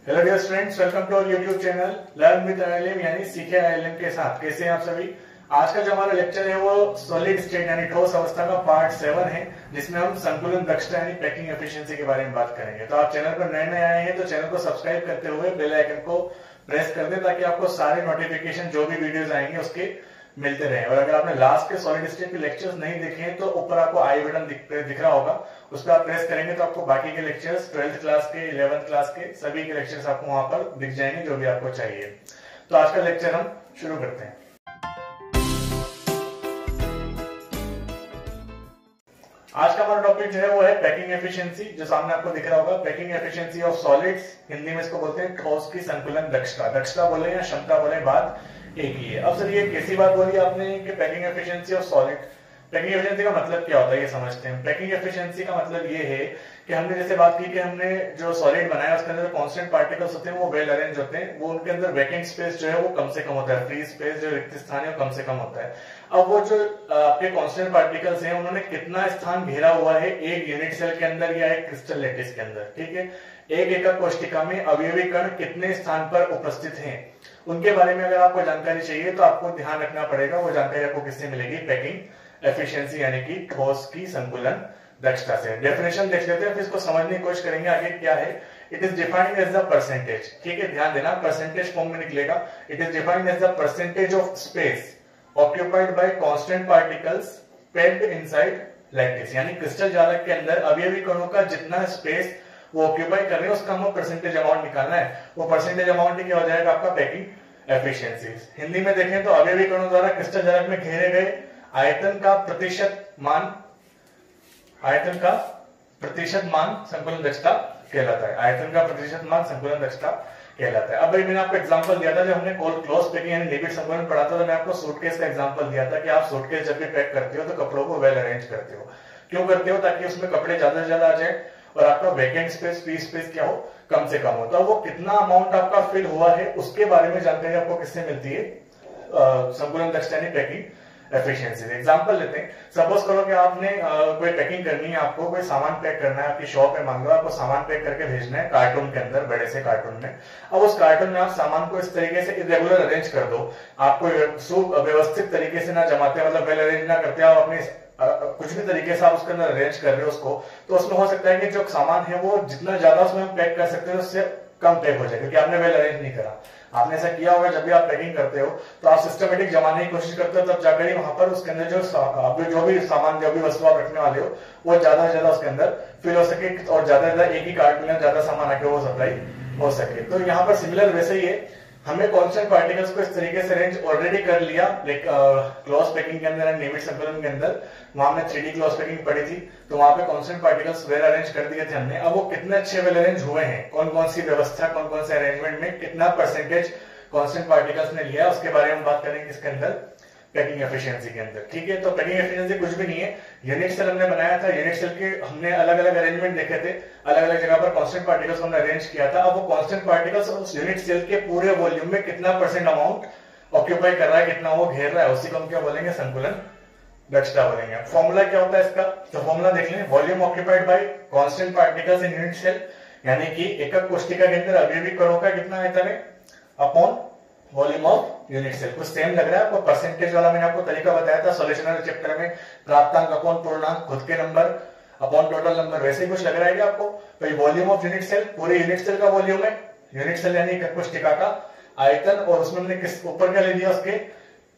Hello dear students, welcome to our YouTube channel learn with ILM यानी सीखे आईएलएम के साथ। कैसे हैं आप सभी। आज का जो हमारा लेक्चर है वो सॉलिड स्टेट यानी ठोस अवस्था का पार्ट 7 है, जिसमें हम संकुलन दक्षता यानी पैकिंग एफिशिएंसी के बारे में बात करेंगे। तो आप चैनल पर नए आए हैं तो चैनल को सब्सक्राइब करते हुए बेल आइकन को प्रेस कर दें ताकि आपको सारे नोटिफिकेशन जो भी वीडियोस आएंगे उसके मिलते रहे। और अगर आपने लास्ट के सॉलिड स्टेट के लेक्चर्स नहीं देखे हैं तो ऊपर आपको आई बटन दिख रहा होगा, उस पर आप प्रेस करेंगे तो आपको बाकी के लेक्चर्स 12th क्लास के 11th क्लास के सभी के लेक्चर्स आपको वहां पर दिख जाएंगे जो भी आपको चाहिए। तो आज का लेक्चर हम शुरू करते हैं। आज का हमारा टॉपिक जो है वो है पैकिंग एफिशिएंसी, जो सामने आपको दिख रहा होगा। Packing efficiency of solids, Hindi में इसको बोलते हैं ठोस की संकुलन दक्षता। दक्षता बोले या क्षमता बोले, बात एक ही है। अब सर ये कैसी बात बोली आपने कि packing efficiency of solid. Packing efficiency का मतलब क्या होता है ये समझते हैं। पैकिंग एफिशिएंसी का मतलब ये है कि हमने जैसे बात की कि हमने जो सॉलिड बनाया उसके अंदर कांस्टेंट पार्टिकल्स होते हैं वो वेल अरेंज होते हैं, वो उनके अंदर वैकेंट स्पेस जो है वो कम से कम होता है, फ्री स्पेस जो रिक्त स्थान है वो कम से कम होता है। अब वो जो आपके कांस्टेंट पार्टिकल्स हैं उन्होंने कितना स्थान घेरा हुआ है एक यूनिट सेल के अंदर या एक क्रिस्टल लैटिस के अंदर, ठीक है। एक एकक कोशिका में अवयवी कण कितने स्थान पर उपस्थित हैं, उनके बारे में अगर आपको जानकारी चाहिए तो आपको ध्यान रखना पड़ेगा। वो जानकारी आपको किससे मिलेगी? पैकिंग एफिशिएंसी यानी कि ठोस की संकुलन दक्षता से। डेफिनेशन देख लेते हैं फिर इसको समझने की कोशिश करेंगे आगे क्या है। It is defined as the percentage, ठीक है, ध्यान देना, परसेंटेज फॉर्म में निकलेगा। It is defined as the percentage of space occupied by constant particles packed inside lattice, यानी क्रिस्टल जालक के अंदर अवयवी कणों का जितना स्पेस वो ऑक्यूपाई कर रहे हैं उसका हमें परसेंटेज अमाउंट निकालना है। वो परसेंटेज अमाउंट क्या हो जाएगा? आपका पैकिंग एफिशिएंसी। हिंदी में देखें तो अवयवी कणों द्वारा क्रिस्टल जालक में घेरे गए आयतन का प्रतिशत मान संकुलन दक्षता कहलाता है। आयतन का प्रतिशत मान संकुलन दक्षता कहलाता है। अब भाई मैंने आपको एग्जांपल दिया था, जब हमने क्लोज पैकिंग यानी निबिड़ संकुलन पढ़ा था तो मैं आपको सूटकेस का एग्जांपल दिया था कि आप सूटकेस जब भी पैक करते हो तो कपड़ों को वेल अरेंज करते हो। क्यों करते हो? ताकि उसमें कपड़े ज्यादा से ज्यादा आ जाए और आपका वैकेंट स्पेस, फ्री स्पेस क्या हो? कम से कम हो। तो वो कितना अमाउंट आपका फिल हुआ है उसके बारे में जानकारी आपको किससे मिलती है? संकुलन दक्षता यानी पैकिंग एफिशिएंसी। एग्जांपल लेते हैं। सपोज करो कि आपने कोई पैकिंग करनी है, आपको कोई सामान पैक करना है, आपकी शॉप है, मान लो आपको सामान पैक करके भेजना है कार्टून के अंदर, बड़े से कार्टून में। अब उस कार्टून में आप सामान को इस तरीके से इरेगुलर अरेंज कर दो, आपको व्यवस्थित तरीके से ना जमाते, मतलब वेल अरेंज ना करते, आप अपने कुछ भी तरीके से आप उसके अंदर अरेंज कर रहे हो उसको, तो उसमें हो सकता है कि जो सामान है वो जितना ज्यादा उसमें हम पैक कर सकते हैं उससे कम पैक हो जाए, क्योंकि आपने वेल अरेंज नहीं करा। आपने ऐसा किया होगा जब भी आप पैकिंग करते हो तो आप सिस्टमेटिक जमाने की कोशिश करते हो, तब जाकर ही वहां पर उसके अंदर जो भी सामान, जो भी वस्तु आप रखने वाले हो वो ज्यादा से ज्यादा उसके अंदर फिल हो सके और ज्यादा से ज्यादा एक ही कार्ट में ज्यादा सामान आके वो सप्लाई हो सके। तो यहाँ पर सिमिलर वैसे ही है, हमने कांस्टेंट पार्टिकल्स को इस तरीके से अरेंज ऑलरेडी कर लिया क्लोज पैकिंग के अंदर, निबिड़ संकुलन के अंदर। वहां हमने 3D क्लोज पैकिंग पढ़ी थी तो वहां पे कांस्टेंट पार्टिकल्स वेल अरेंज कर दिए थे हमने। अब वो कितने अच्छे वेल अरेंज हुए हैं, कौन कौन सी व्यवस्था, कौन कौन से अरेंजमेंट में कितना परसेंटेज कांस्टेंट पार्टिकल्स ने लिया, उसके बारे में बात करेंगे इसके अंदर पैकिंग एफिशिएंसी के अंदर, ठीक है। तो पैकिंग एफिशिएंसी कुछ भी नहीं है, यूनिट सेल हमने बनाया था, यूनिट सेल के हमने अलग अलग अरेंजमेंट देखे थे, अलग अलग जगह पर कांस्टेंट पार्टिकल्स हमने अरेंज किया था। अब वो कांस्टेंट पार्टिकल्स उस यूनिट सेल के पूरे वॉल्यूम में कितना परसेंट अमाउंट ऑक्यूपाई कर रहा है, कितना वो घेर रहा है, उसी को हम क्या बोलेंगे? संकुलन दक्षता बोलेंगे। फॉर्मूला क्या होता है इसका? तो फॉर्मूला देख लें। Volume occupied by constant particles in unit cell, यानी कि एकक कोशिका के अंदर अवयवी कणों का कितना आयतन है upon volume of unit cell. कुछ सेम लग रहा है आपको? परसेंटेज वाला मैंने आपको तरीका बताया था सॉल्यूशन वाले चैप्टर में, प्राप्तांक अपॉन पूर्णांक, खुद के नंबर अपॉन टोटल नंबर, वैसे ही कुछ लग रहा है क्या आपको? तो ये वॉल्यूम ऑफ यूनिट सेल, पूरे यूनिट सेल का वॉल्यूम है, यूनिट सेल यानी एकक कोशिका का आयतन, और उसमें हमने किस ऊपर क्या ले लिया? उसके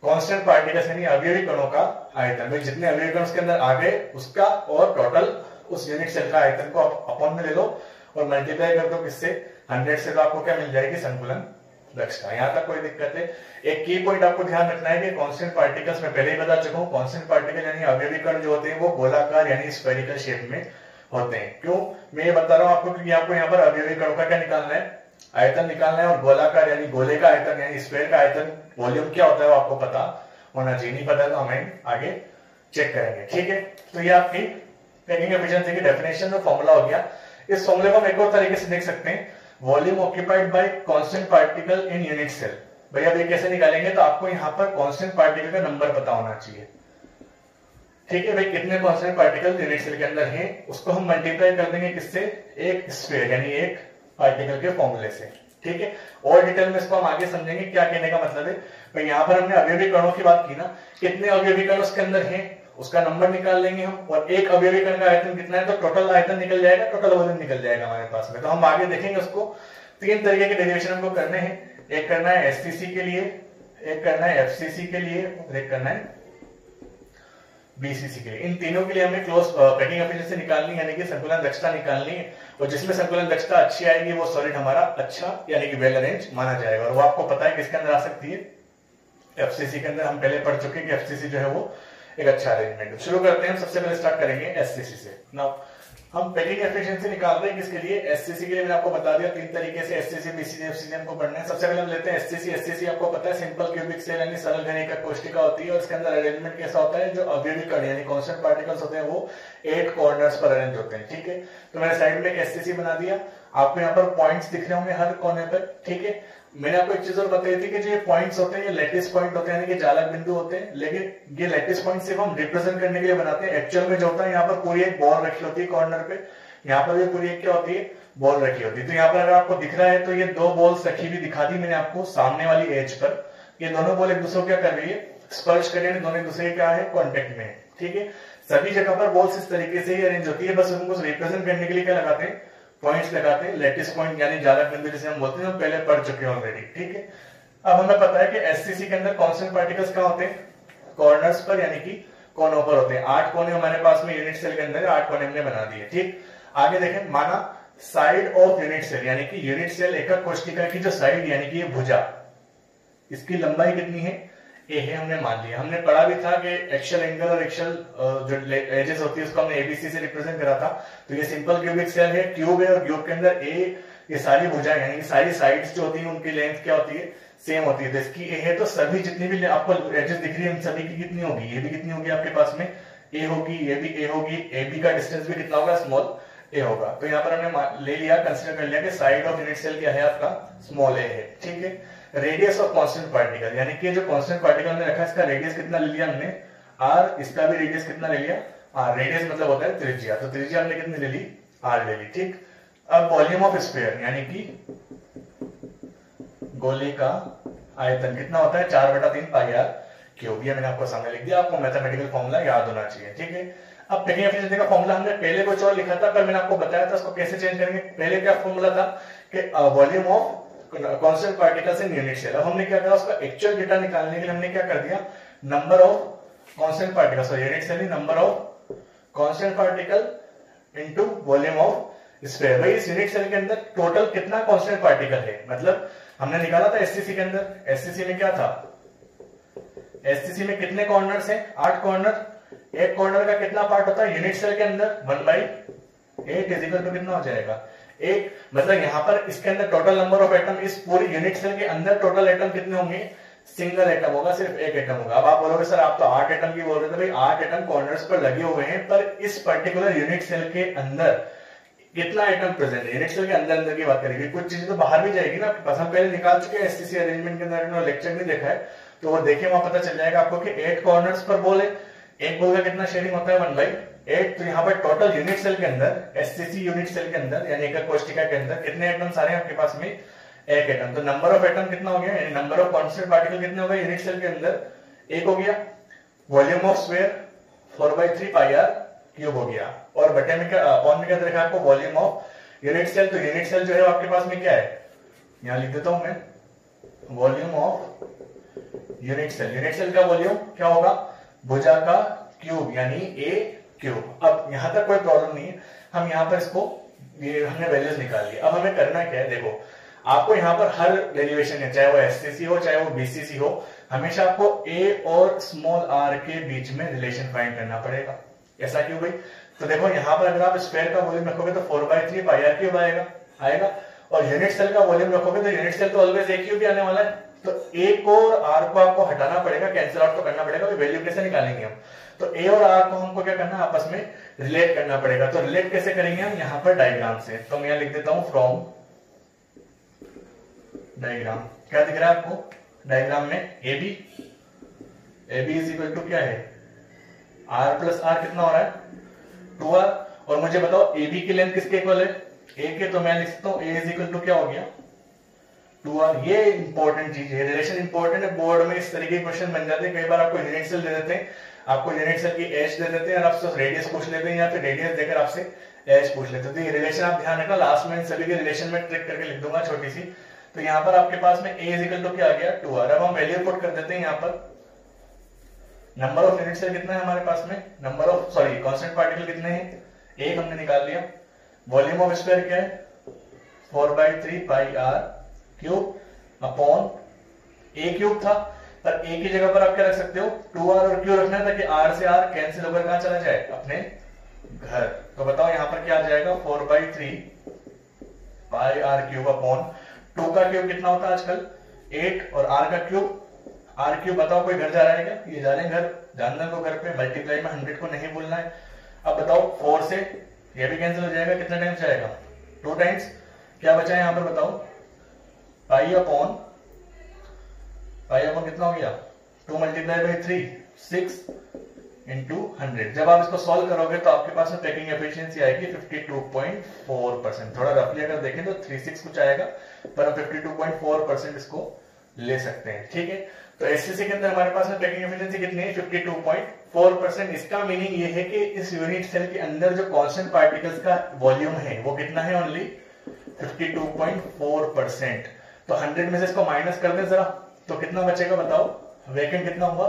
कांस्टेंट पार्टिकल्स यानी अवयवी कणों का आयतन। भाई जितने अवयवी कण उसके अंदर आ गए उसका और टोटल उस यूनिट सेल का आयतन को अपॉन में ले लो और मल्टीप्लाई कर दो किससे? 100 से। तो आपको क्या मिल जाएगी? संकुलन दक्षता। यहां तक कोई दिक्कत है? एक की पॉइंट आपको ध्यान रखना है कि कांस्टेंट पार्टिकल्स में पहले ही बता चुका हूं, कांस्टेंट पार्टिकल यानी अवयवी कण जो होते हैं वो गोलाकार यानी स्फेरिकल शेप में होते हैं। क्यों मैं ये बता रहा हूं आपको? क्योंकि आपको यहाँ पर अवयवी कणों का क्या निकालना है? आयतन निकालना है। और गोलाकार यानी गोले का आयतन यानी स्फेयर का आयतन, वॉल्यूम क्या होता है वो आपको पता होना चाहिए। नहीं पता तो हमें आगे चेक करेंगे, ठीक है। तो ये आपकी पैकिंग एफिशिएंसी की डेफिनेशन और फॉर्मूला हो गया। इस फॉर्मूले को हम एक और तरीके से देख सकते हैं, volume occupied by constant particle in unit cell. भैया ये कैसे निकालेंगे? तो आपको यहाँ पर कांस्टेंट पार्टिकल का नंबर पता होना चाहिए, ठीक है भाई। कितने कांस्टेंट पार्टिकल यूनिट सेल के अंदर हैं उसको हम मल्टीप्लाई कर देंगे किससे? एक स्फीयर यानी एक पार्टिकल के फॉर्मूले से, ठीक है। और डिटेल में इसको हम आगे समझेंगे क्या कहने का मतलब है। तो यहाँ पर हमने अवयवी कणों की बात की ना, कितने अवयवी कण उसके अंदर हैं उसका नंबर निकाल लेंगे हम, और एक अवयवी कण का आयतन कितना है तो टोटल आयतन निकल जाएगा, टोटल वजन निकल जाएगा हमारे पास में। तो हम आगे देखेंगे उसको। 3 तरीके के डेरिवेशन हमको करने हैं, एक करना है एससीसी के लिए, एक करना है एफसीसी के लिए, और एक करना है बीसीसी के लिए। इन तीनों के लिए हमें क्लोज पैकिंग एफिशिएंसी निकालनी यानी कि संकुलन दक्षता निकालनी है, और जिसमें संकुलन दक्षता अच्छी आएगी वो सॉलिड हमारा अच्छा यानी कि वेल अरेंज माना जाएगा। और वो आपको पता है किसके अंदर आ सकती है, एफसीसी के अंदर। हम पहले पढ़ चुके हैं कि एफसीसी जो है वो एक अच्छा अरेंजमेंट। शुरू करते हैं, सबसे पहले स्टार्ट करेंगे एससीसी से। नाउ हम पैकिंग एफिशिएंसी निकाल रहे हैं किसके लिए, एससीसी के लिए। मैंने आपको बता दिया 3 तरीके से एससीसी बीसीसी एफसीसी हमको पढ़ना है। सबसे पहले हम लेते हैं एससीसी। एससीसी आपको पता है सिंपल क्यूबिक सेल यानी सरल घन एकक कोशिका होती है, और इसके अंदर अरेंजमेंट कैसा होता है, जो अवयवी कण यानी कांस्टेंट पार्टिकल्स होते हैं वो 8 कॉर्नर्स पर अरेंज होते हैं, ठीक है। तो मैंने साइड में एक एससीसी बना दिया, आपको यहाँ पर पॉइंट्स दिख रहे होंगे हर कोने पर, ठीक है। मैंने आपको एक चीज और बताई थी कि जो ये पॉइंट्स होते हैं ये लैटिस पॉइंट होते हैं यानी कि जालक बिंदु होते हैं, लेकिन ये लैटिस पॉइंट सिर्फ हम रिप्रेजेंट करने के लिए बनाते हैं। एक्चुअल में जो होता है यहाँ पर पूरी एक बॉल रखी होती है कॉर्नर पे, यहाँ पर ये पूरी एक क्या होती है बॉल रखी होती है। तो यहाँ पर अगर आपको दिख रहा है तो ये 2 बॉल्स रखी हुई दिखा दी मैंने आपको सामने वाली एज पर। ये दोनों बॉल एक दूसरे को क्या कर रही है, स्पर्श कर रही है, दोनों एक दूसरे के क्या है कॉन्टेक्ट में, ठीक है। सभी जगह पर बॉल्स इस तरीके से ही अरेंज होती है, बस उनको रिप्रेजेंट करने के लिए क्या लगाते हैं, पॉइंट्स लगाते हैं। लैटिस पॉइंट यानी जालक बिंदु जिसे हम बोलते हैं, हम पहले पढ़ चुके हैं ऑलरेडी, ठीक है। अब हमें पता है कि एससीसी के अंदर कांस्टेंट पार्टिकल्स कहां होते हैं, कॉर्नर्स पर यानी कि कोनों पर होते हैं। 8 कोने हमारे पास में यूनिट सेल के अंदर 8 कोने हमने बना दिए, ठीक। आगे देखें, माना साइड ऑफ यूनिट सेल यानी कि यूनिट सेल एकक कोशिका की जो साइड यानी कि ये भुजा, इसकी लंबाई कितनी है, ए है, हमने मान लिया। हमने पढ़ा भी था कि एक्शियल एंगल और एक्शियल जो एजेस होती है उसको हमने एबीसी से रिप्रेजेंट करा था। तो ये सिंपल क्यूबिक सेल है, क्यूब है, और क्यूब के अंदर ए, ये सारी भुजाएं यानी कि सारी साइड्स जो होती है उनकी लेंथ क्या होती है, सेम होती है। तो इसकी ए है, तो सभी जितनी भी आपको एजेस दिख रही है उन सभी की कितनी होगी, ये भी कितनी होगी आपके पास में ए होगी, ये भी ए होगी, ए बी का डिस्टेंस भी कितना होगा, स्मॉल ए होगा। तो यहाँ पर हमने ले लिया, कंसिडर कर लिया कि साइड ऑफ यूनिट सेल क्या है आपका, स्मॉल ए है, ठीक है। रेडियस ऑफ कांस्टेंट पार्टिकल यानी कि जो कांस्टेंट पार्टिकल हमने रखा है इसका रेडियस कितना ले लिया हमने, आर, इसका भी रेडियस कितना ले लिया, आर। रेडियस मतलब होता है त्रिज्या, तो त्रिज्या हमने कितनी ले ली, आर ले ली, ठीक। अब वॉल्यूम ऑफ स्फीयर यानी कि गोले का आयतन कितना होता है, 4/3 पाई आर क्यूब। ये मैंने आपको सामने लिख दिया, आपको मैथमेटिकल फॉर्मूला याद होना चाहिए, ठीक है। अब पैकिंग एफिशिएंसी का फॉर्मूला हमने पहले कुछ और लिखा था, पर मैंने आपको बताया था उसको कैसे चेंज करेंगे। पहले क्या फॉर्मूला था कि volume of constant particles in unit cell. अब हमने क्या करा, उसका एक्चुअल डेटा निकालने के लिए हमने क्या कर दिया, number of constant particles, unit cell number of constant particle into volume of sphere. भाई इस यूनिट सेल के अंदर टोटल कितना कांस्टेंट पार्टिकल है, मतलब हमने निकाला था एससीसी के अंदर। एससीसी में क्या था, एससीसी में कितने कॉर्नर्स हैं, 8 कॉर्नर। एक कॉर्नर का कितना पार्ट होता है यूनिट सेल के अंदर, 1/8 इज इक्वल टू कितना हो जाएगा, 1। मतलब यहाँ पर इसके अंदर टोटल नंबर ऑफ एटम, इस पूरी यूनिट सेल के अंदर टोटल एटम कितने होंगे, सिंगल एटम होगा, सिर्फ एक एटम होगा। अब आप बोलोगे सर आप तो 8 एटम की बोल रहे थे, भाई 8 एटम कॉर्नर्स पर लगे हुए हैं, पर इस पर्टिकुलर यूनिट सेल के अंदर कितना एटम प्रेजेंट है। यूनिट सेल के अंदर अंदर की बात करेंगे, कुछ चीजें तो बाहर भी जाएगी ना आपके पास, हम पहले निकाल चुके हैं एससीसी अरेंजमेंट के अंदर, लेक्चर नहीं देखा है तो वो देखे, वहां पता चल जाएगा आपको कि 8 कॉर्नर्स पर बोले, एक बोल का कितना शेयरिंग होता है 1/8। तो यहाँ पर टोटल यूनिट सेल के अंदर, एससीसी यूनिट सेल के अंदर यानी एकक कोशिका के अंदर कितने एटम सारे आपके पास में, 1 एटम। तो नंबर ऑफ एटम कितना हो गया, यानी नंबर ऑफ कांस्टेंट पार्टिकल कितने हो गए यूनिट सेल के अंदर, 1 हो गया। Volume of sphere 4/3 pi R cube हो गया, और बटे में क्या, अपॉन में क्या देखा आपको, वॉल्यूम ऑफ यूनिट सेल। तो यूनिट सेल जो है आपके पास में क्या है, यहां लिख देता हूं मैं, volume of unit cell. Unit cell का वॉल्यूम क्या होगा, भुजा का क्यूब यानी ए क्यूब। अब यहां तक कोई प्रॉब्लम नहीं है, हम यहां पर इसको, ये हमने वैल्यूज निकाल ली। अब हमें करना क्या है, देखो आपको यहां पर हर डेरिवेशन है, चाहे वो एससीसी हो चाहे वो बीसीसी हो, हमेशा आपको ए और स्मॉल आर के बीच में रिलेशन फाइंड करना पड़ेगा। ऐसा क्यों भाई, तो देखो यहां पर अगर आप स्क्वायर का वॉल्यूम रखोगे तो 4/3 पाई आर क्यूब आएगा, और यूनिट सेल का वॉल्यूम रखोगे तो यूनिट सेल तो ऑलवेज ए क्यूब भी आने वाला है। तो ए को और आर को आपको हटाना पड़ेगा, कैंसिल आउट तो करना पड़ेगा, वैल्यू कैसे निकालेंगे हम, तो ए और आर को हमको क्या करना है, आपस में रिलेट करना पड़ेगा। तो रिलेट कैसे करेंगे हम, यहाँ पर डायग्राम से। तो मैं यहाँ लिख देता हूं फ्रॉम डायग्राम। क्या दिख रहा है आपको डायग्राम में, A B is equal to क्या है, आर प्लस आर कितना हो रहा है, 2r। और मुझे बताओ ए बी की लेंथ किसके इक्वल है, ए के, तो मैं लिख सकता हूँ ए इज इक्वल टू क्या हो गया 2r। ये इंपॉर्टेंट चीज है, रिलेशन इंपॉर्टेंट है, बोर्ड में इस तरीके के क्वेश्चन बन जाते हैं। कई बार आपको यूनिट सेल दे देते हैं, आपको यूनिट सेल की एज दे देते हैं और आपसे रेडियस पूछ लेते हैं, या फिर रेडियस देकर आपसे एज पूछ लेते हैं। तो ये रिलेशन आप ध्यान रखना, लास्ट में सभी के रिलेशन में ट्रिक करके लिख दूंगा छोटी सी। तो यहाँ पर आपके पास में a इज इक्वल टू क्या आ गया 2r। अब हम वैल्यू पुट कर देते हैं यहाँ पर। नंबर ऑफ यूनिट सेल कितना है हमारे पास में, number of sorry constant particle कितने हैं, एक हमने निकाल लिया। वॉल्यूम ऑफ स्फीयर क्या है 4/3 पाई r cube upon a cube था, पर a की जगह पर आप क्या रख सकते हो 2r और q रखना है, ताकि r से r कैंसिल होकर कहां चला जाए अपने घर। तो बताओ यहाँ पर क्या आ जाएगा 4/3 पाई r क्यूब अपॉन 2 का क्यूब कितना होता है आजकल 8 और r का क्यूब r क्यूब। बताओ कोई घर जा रहा है क्या, ये जा रहे हैं घर, जानना को घर पे मल्टीप्लाई में 100 को नहीं भूलना है। अब बताओ 4 से ये भी कैंसिल हो जाएगा, कितना टाइम्स जाएगा 2 टाइम्स। क्या बचा है यहाँ पर बताओ पाई अपॉन कितना हो गया 2 मल्टीप्लाई बाई 3 6 इंटू 100। जब आप इसको सॉल्व करोगे तो आपके पास में पैकिंग एफिशिएंसी आएगी 52.4%। थोड़ा रफली अगर देखें तो 36 कुछ आएगा, पर हम 52.4% इसको ले सकते हैं, ठीक है। तो एससीसी के अंदर हमारे पास में पैकिंग एफिशिएंसी कितनी है 52.4%। इसका मीनिंग ये है कि इस यूनिट सेल के अंदर जो कांस्टेंट पार्टिकल्स का वॉल्यूम है वो कितना है ओनली 52.4%। तो 100 में से इसको माइनस कर दें जरा, तो कितना बचेगा बताओ, वैकेंट कितना हुआ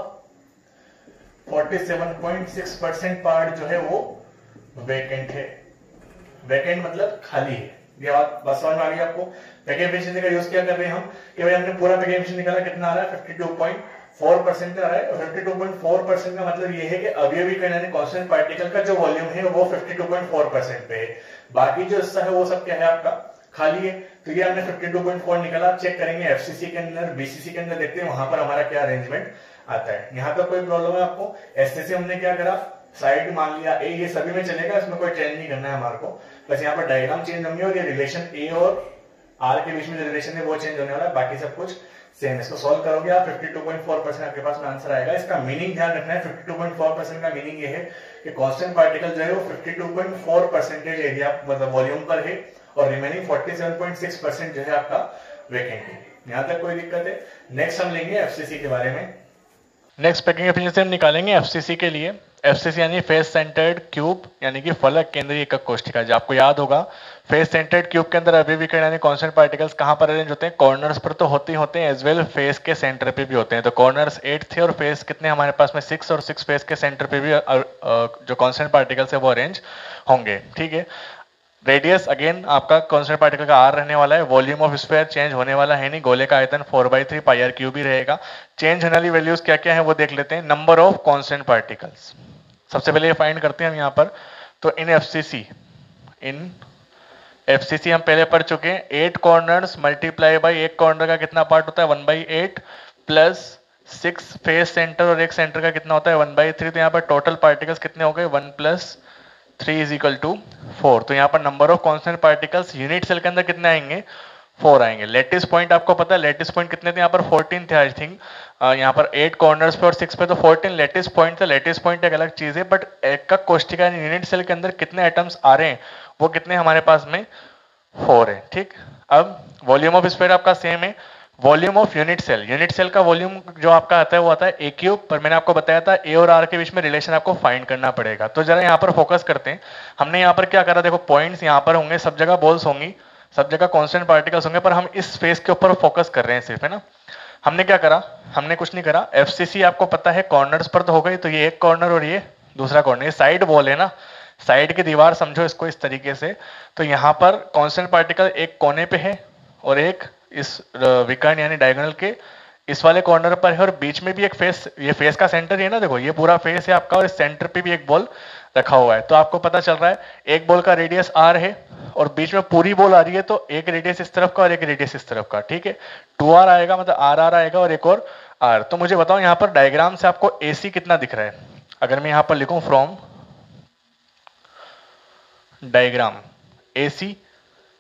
47.6% पार्ट जो है वो वैकेंट है। वैकेंट मतलब खाली है। ये बात समझ में आ गई आपको। पैकिंग एफिशिएंसी का यूज क्या कर रहे हैं हम कि भाई हमने पूरा पैकिंग एफिशिएंसी निकाला, कितना आ रहा है 52.4% आ रहा है। 52.4% का मतलब ये है कि अवयवी कण यानी कांस्टेंट पार्टिकल का जो वॉल्यूम है वो 52.4% पे है, बाकी जो हिस्सा है वो सब क्या है आपका खाली है। तो ये हमने 52.4 निकाला। चेक करेंगे एफसीसी के अंदर, बीसीसी के अंदर, देखते हैं वहां पर हमारा क्या अरेंजमेंट आता है। यहाँ पर कोई प्रॉब्लम है आपको, एससीसी हमने क्या करा साइड मान लिया ए, ये सभी में चलेगा, इसमें कोई चेंज नहीं करना है हमारे को, बस यहाँ पर डायग्राम चेंज होंगे और ये रिलेशन ए और आर के बीच में जो रिलेशन है वो चेंज होने वाला है, बाकी सब कुछ सेम। इसको सॉल्व करोगे आप 52.4% आपके पास में आंसर आएगा। इसका मीनिंग ध्यान रखना है, 52.4% का मीनिंग ये है कि कांस्टेंट पार्टिकल जो है वो 52.4% एरिया मतलब वॉल्यूम पर है और रिमेनिंग 47.6% जो है आपका वैकेंट है। यहां तक कोई दिक्कत है? नेक्स्ट हम लेंगे एफसीसी के बारे में। नेक्स्ट पैकिंग एफिशिएंसी हम निकालेंगे एफसीसी के लिए। एफसीसी यानी फेस सेंटर्ड क्यूब यानी कि फलक केंद्रीय एकक कोष्ठिका। जो आपको याद होगा फेस सेंटर्ड क्यूब के अंदर अवयवी कण यानी कांस्टेंट पार्टिकल्स कहां पर अरेंज होते हैं, कॉर्नर्स पर तो होते ही होते हैं, एज वेल फेस के सेंटर पे भी होते हैं। तो कॉर्नर्स 8 थे और फेस कितने हमारे पास में 6, और 6 फेस के सेंटर पे भी जो कांस्टेंट पार्टिकल्स है वो अरेंज होंगे, ठीक है। रेडियस अगेन आपका कांस्टेंट पार्टिकल का आर रहने वाला है। वॉल्यूम ऑफ स्फीयर चेंज होने वाला है नहीं, गोले का आयतन 4/3 पाई आर क्यूब ही रहेगा। चेंज होने वाली वैल्यूज क्या क्या है वो देख लेते हैं। नंबर ऑफ कांस्टेंट पार्टिकल्स सबसे पहले ये फाइंड करते हैं हम यहाँ पर। तो इन एफसीसी हम पहले पढ़ चुके हैं, 8 कॉर्नर्स मल्टीप्लाई बाई एक कॉर्नर का कितना पार्ट होता है 1/8 प्लस 6 फेस सेंटर और एक सेंटर का कितना होता है 1/3। तो यहाँ पर टोटल पार्टिकल्स कितने हो गए 1 + 3 = 4। तो यहाँ पर number of constant particles unit cell के अंदर कितने आएंगे 4 आएंगे। लेटिस पॉइंट आपको पता है, लेटिस पॉइंट कितने थे यहाँ पर 14 थे आई थिंक। यहाँ पर 8 कॉर्नर्स पे और 6 पे तो 14 लेटिस पॉइंट था। लेटिस पॉइंट एक अलग चीज है, बट एकक कोष्ठिका यूनिट सेल के अंदर कितने एटम्स आ रहे हैं वो कितने हमारे पास में 4 है, ठीक। अब वॉल्यूम ऑफ स्फीयर आपका सेम है। वॉल्यूम ऑफ यूनिट सेल का वॉल्यूम जो आपका आता है वो आता है ए क्यूब, पर मैंने आपको बताया था ए और आर के बीच में रिलेशन आपको फाइंड करना पड़ेगा। तो जरा यहाँ पर फोकस करते हैं। हमने यहाँ पर क्या करा, देखो पॉइंट्स यहाँ पर होंगे, सब जगह बॉल्स होंगी, सब जगह कांस्टेंट पार्टिकल्स होंगे, पर हम इस फेस के ऊपर फोकस कर रहे हैं सिर्फ, है ना। हमने क्या करा, हमने कुछ नहीं करा। एफसीसी आपको पता है कॉर्नर्स पर तो हो गई, तो ये एक कॉर्नर और ये दूसरा कॉर्नर, ये साइड वॉल है ना, साइड की दीवार समझो इसको इस तरीके से। तो यहाँ पर कांस्टेंट पार्टिकल एक कोने पे है और एक इस विकर्ण यानी डायगोनल के इस वाले कॉर्नर पर है, और बीच में भी एक फेस, ये फेस का सेंटर है ना, देखो ये पूरा फेस है आपका, और इस सेंटर पे भी एक बॉल रखा हुआ है। तो आपको पता चल रहा है एक बॉल का रेडियस आर है और बीच में पूरी बॉल आ रही है, तो एक रेडियस इस तरफ का और एक रेडियस इस तरफ का, ठीक है। 2r आएगा मतलब आर आएगा और एक और r। तो मुझे बताओ यहाँ पर डायग्राम से आपको AC कितना दिख रहा है। अगर मैं यहाँ पर लिखूं फ्रॉम डायग्राम AC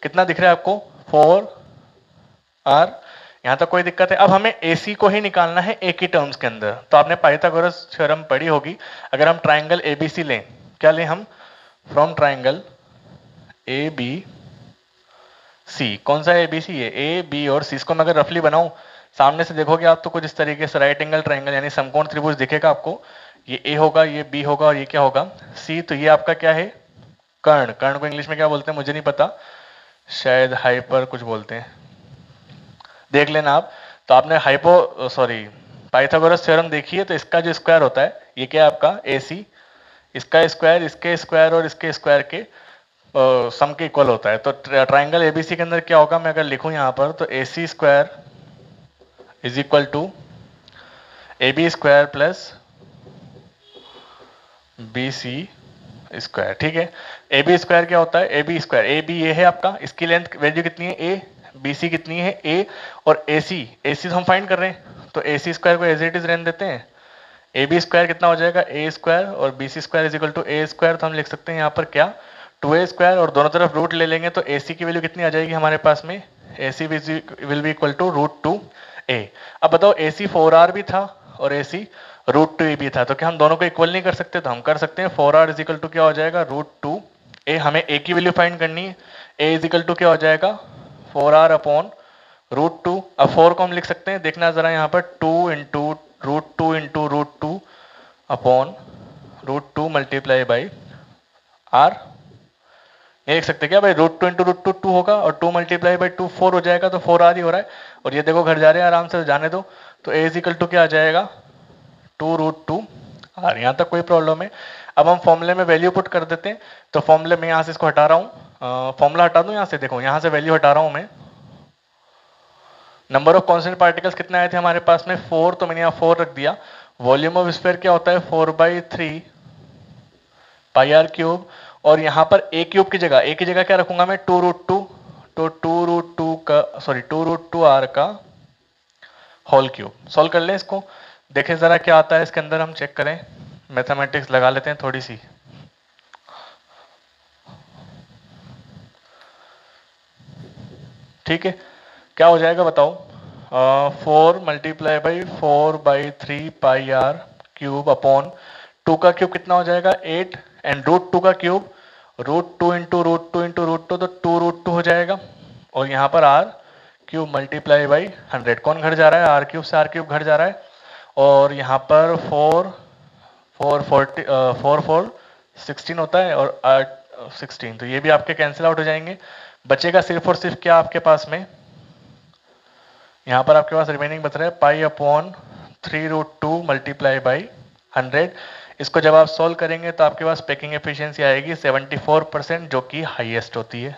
कितना दिख रहा है आपको 4r। यहां तक कोई दिक्कत है? अब हमें AC को ही निकालना है एक ही टर्म्स के अंदर। तो आपने पाइथागोरस थ्योरम पढ़ी होगी। अगर हम ट्राइंगल ABC लें, क्या लें हम, फ्रॉम ट्राइंगल AB सी। कौन सा ए बी सी है? ए बी और सी। इसको मैं अगर रफली बनाऊं, सामने से देखोगे आप तो कुछ इस तरीके से राइट एंगल ट्राइंगल यानी समकोण त्रिभुज दिखेगा आपको। ये ए होगा, ये बी होगा और ये क्या होगा? सी। तो ये आपका क्या है? कर्ण। कर्ण को इंग्लिश में क्या बोलते हैं मुझे नहीं पता, शायद हाइपर कुछ बोलते हैं, देख लेना आप। तो आपने पाइथागोरस थ्योरम देखी है, तो इसका जो स्क्वायर होता है ये क्या है आपका? ए सी। इसका स्क्वायर इसके स्क्वायर और इसके स्क्वायर के सम के इक्वल होता है। तो ट्राइंगल एबीसी के अंदर क्या होगा, मैं अगर लिखूं यहां पर, तो A C square is equal to A B square plus B C square. ठीक है, ए बी स्क्वायर क्या होता है? A B square, A B ये है आपका, इसकी लेंथ वैल्यू कितनी है? ए। बी सी कितनी है? ए। और ए सी तो हम फाइंड कर रहे हैं, तो ए सी स्क्वायर को एज इट इज रहने देते हैं। ए बी स्क्वायर कितना हो जाएगा? ए स्क्वायर और B C square is equal to A square. तो हम लिख सकते हैं यहाँ पर क्या? 2a स्क्वायर, और दोनों तरफ रूट ले लेंगे तो ए सी की वैल्यू कितनी आ जाएगी हमारे पास में? A C will be equal to √2a। अब बताओ, ए सी 4r भी था और ए सी √2a भी था, तो क्या हम दोनों को इक्वल नहीं कर सकते? तो हम कर सकते हैं। 4r इज इक्वल टू क्या हो जाएगा? √2a। हमें a की वैल्यू फाइंड करनी है। a इज इक्वल टू क्या हो जाएगा? 4r upon √2। अब 4 को हम लिख सकते हैं, देखना जरा यहाँ पर, 2 into √2 into √2 upon √2 multiply by r। ये देख सकते हैं क्या भाई? √2 इंटू √2 2 होगा और 2 मल्टीप्लाई बाई 2 4 हो जाएगा, तो 4r ही हो रहा है। और ये देखो घर जा रहे हैं आराम से, जाने दो। तो a इज इक्वल टू क्या आ जाएगा? 2√2r। यहाँ तक कोई प्रॉब्लम है? अब हम फॉर्मूले में वैल्यू पुट कर देते हैं। तो फॉर्मूले में यहाँ से इसको हटा रहा हूँ, फॉर्मूला हटा दूं यहाँ से, देखो यहाँ से वैल्यू हटा रहा हूँ मैं। नंबर ऑफ कॉन्स्टेंट पार्टिकल्स कितने आए थे हमारे पास में? 4, तो मैंने यहाँ 4 रख दिया। वॉल्यूम ऑफ स्फीयर क्या होता है? 4/3 पाई आर क्यूब। और यहाँ पर a क्यूब की जगह क्या रखूंगा मैं? 2√2। तो 2√2r का होल क्यूब। सॉल्व कर लें इसको, देखें जरा क्या आता है इसके अंदर, हम चेक करें। मैथमेटिक्स लगा लेते हैं थोड़ी सी। ठीक है, क्या हो जाएगा बताओ? 4 multiply by 4/3 pi R cube upon 2 का क्यूब कितना हो जाएगा? 8, एंड √2 का क्यूब √2 इंटू √2 इंटू √2, तो 2√2 हो जाएगा। और यहाँ पर r क्यूब मल्टीप्लाई बाई 100। कौन घट जा रहा है? r क्यूब से r क्यूब घट जा रहा है। और यहाँ पर 4 16 होता है और 8 16, तो ये भी आपके कैंसिल आउट हो जाएंगे। बचेगा सिर्फ और सिर्फ क्या आपके पास में? यहाँ पर आपके पास रिमेनिंग बच रहा है पाई अपॉन 3√2 मल्टीप्लाई बाई 100। इसको जब आप सॉल्व करेंगे तो आपके पास पैकिंग एफिशिएंसी आएगी 74%, जो कि हाईएस्ट होती है।